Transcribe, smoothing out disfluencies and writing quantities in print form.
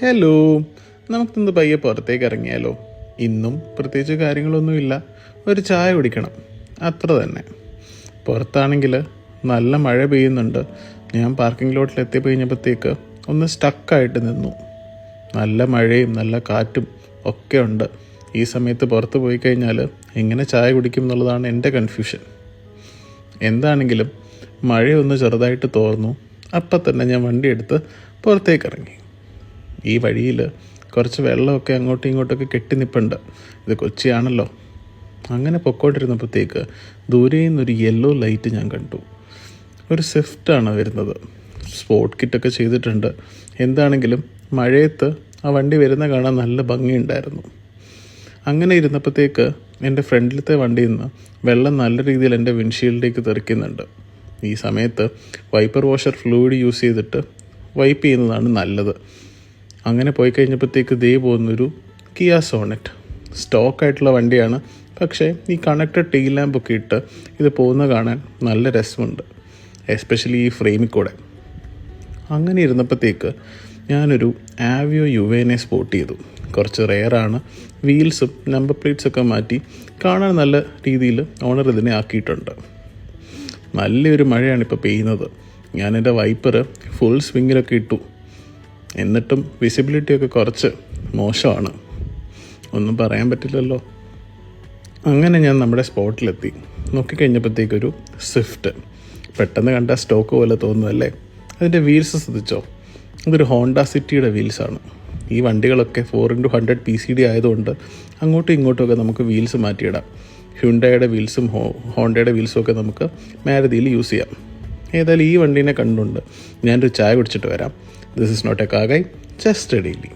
Hello, നമുക്കിന്ന് പയ്യെ പുറത്തേക്ക് ഇറങ്ങിയാലോ? ഇന്നും പ്രത്യേകിച്ച് കാര്യങ്ങളൊന്നുമില്ല, ഒരു ചായ കുടിക്കണം, അത്ര തന്നെ. പുറത്താണെങ്കിൽ നല്ല മഴ പെയ്യുന്നുണ്ട്. ഞാൻ പാർക്കിംഗ് ലോട്ടിൽ എത്തിയപ്പോൾ കഴിഞ്ഞപ്പോഴത്തേക്ക് ഒന്ന് സ്റ്റക്കായിട്ട് നിന്നു. നല്ല മഴയും നല്ല കാറ്റും ഒക്കെ ഉണ്ട്. ഈ സമയത്ത് പുറത്ത് പോയി കഴിഞ്ഞാൽ എങ്ങനെ ചായ കുടിക്കും എന്നുള്ളതാണ് എൻ്റെ കൺഫ്യൂഷൻ. എന്താണെങ്കിലും മഴയൊന്ന് ചെറുതായിട്ട് തോർന്നു. അപ്പം തന്നെ ഞാൻ വണ്ടി എടുത്ത് പുറത്തേക്ക് ഇറങ്ങി. ഈ വഴിയിൽ കുറച്ച് വെള്ളമൊക്കെ അങ്ങോട്ടും ഇങ്ങോട്ടൊക്കെ കെട്ടി നിൽപ്പുണ്ട്. ഇത് കൊച്ചിയാണല്ലോ. അങ്ങനെ പൊക്കോണ്ടിരുന്നപ്പോഴത്തേക്ക് ദൂരെ നിന്നൊരു യെല്ലോ ലൈറ്റ് ഞാൻ കണ്ടു. ഒരു സ്വിഫ്റ്റാണ് വരുന്നത്. സ്പോട്ട് കിറ്റൊക്കെ ചെയ്തിട്ടുണ്ട്. എന്താണെങ്കിലും മഴയത്ത് ആ വണ്ടി വരുന്ന കാണാൻ നല്ല ഭംഗിയുണ്ടായിരുന്നു. അങ്ങനെ ഇരുന്നപ്പോഴത്തേക്ക് എൻ്റെ ഫ്രണ്ടിലത്തെ വണ്ടിയിൽ നിന്ന് വെള്ളം നല്ല രീതിയിൽ എൻ്റെ വിൻഷീൽഡിലേക്ക് തെറിക്കുന്നുണ്ട്. ഈ സമയത്ത് വൈപ്പർ വാഷർ ഫ്ലൂയിഡ് യൂസ് ചെയ്തിട്ട് വൈപ്പ് ചെയ്യുന്നതാണ് നല്ലത്. അങ്ങനെ പോയി കഴിഞ്ഞപ്പോഴത്തേക്ക് പോകുന്നൊരു കിയ സോണറ്റ്. സ്റ്റോക്കായിട്ടുള്ള വണ്ടിയാണ്, പക്ഷേ ഈ കണക്റ്റഡ് ടെയിൽ ലാമ്പൊക്കെ ഇട്ട് ഇത് പോകുന്ന കാണാൻ നല്ല രസമുണ്ട്, എസ്പെഷ്യലി ഈ ഫ്രെയിമിൽ കൂടെ. അങ്ങനെ ഇരുന്നപ്പോഴത്തേക്ക് ഞാനൊരു ആവിയോ യുവേനെ സ്പോട്ട് ചെയ്തു. കുറച്ച് റെയറാണ്. വീൽസും നമ്പർ പ്ലേറ്റ്സൊക്കെ മാറ്റി കാണാൻ നല്ല രീതിയിൽ ഓണർ ഇതിനെ ആക്കിയിട്ടുണ്ട്. നല്ലൊരു മഴയാണ് ഇപ്പോൾ പെയ്യുന്നത്. ഞാനെൻ്റെ വൈപ്പർ ഫുൾ സ്വിങ്ങിലൊക്കെ ഇട്ടു. എന്നിട്ടും വിസിബിലിറ്റിയൊക്കെ കുറച്ച് മോശമാണ്. ഒന്നും പറയാൻ പറ്റില്ലല്ലോ. അങ്ങനെ ഞാൻ നമ്മുടെ സ്പോട്ടിലെത്തി. നോക്കിക്കഴിഞ്ഞപ്പോഴത്തേക്കൊരു സ്വിഫ്റ്റ്. പെട്ടെന്ന് കണ്ട സ്റ്റോക്ക് പോലെ തോന്നുന്നല്ലേ? അതിൻ്റെ വീൽസ് ശ്രദ്ധിച്ചോ? ഇതൊരു ഹോണ്ട സിറ്റിയുടെ വീൽസാണ്. ഈ വണ്ടികളൊക്കെ 4x100 PCD ആയതുകൊണ്ട് അങ്ങോട്ടും ഇങ്ങോട്ടുമൊക്കെ നമുക്ക് വീൽസ് മാറ്റിയിടാം. ഹ്യുണ്ടായുടെ വീൽസും ഹോണ്ടയുടെ വീൽസും ഒക്കെ നമുക്ക് മാരുതിയിൽ യൂസ് ചെയ്യാം. ഏതായാലും ഈ വണ്ടീനെ കണ്ടുകൊണ്ട് ഞാനൊരു ചായ കുടിച്ചിട്ട് വരാം. This is not a car guy, just a daily.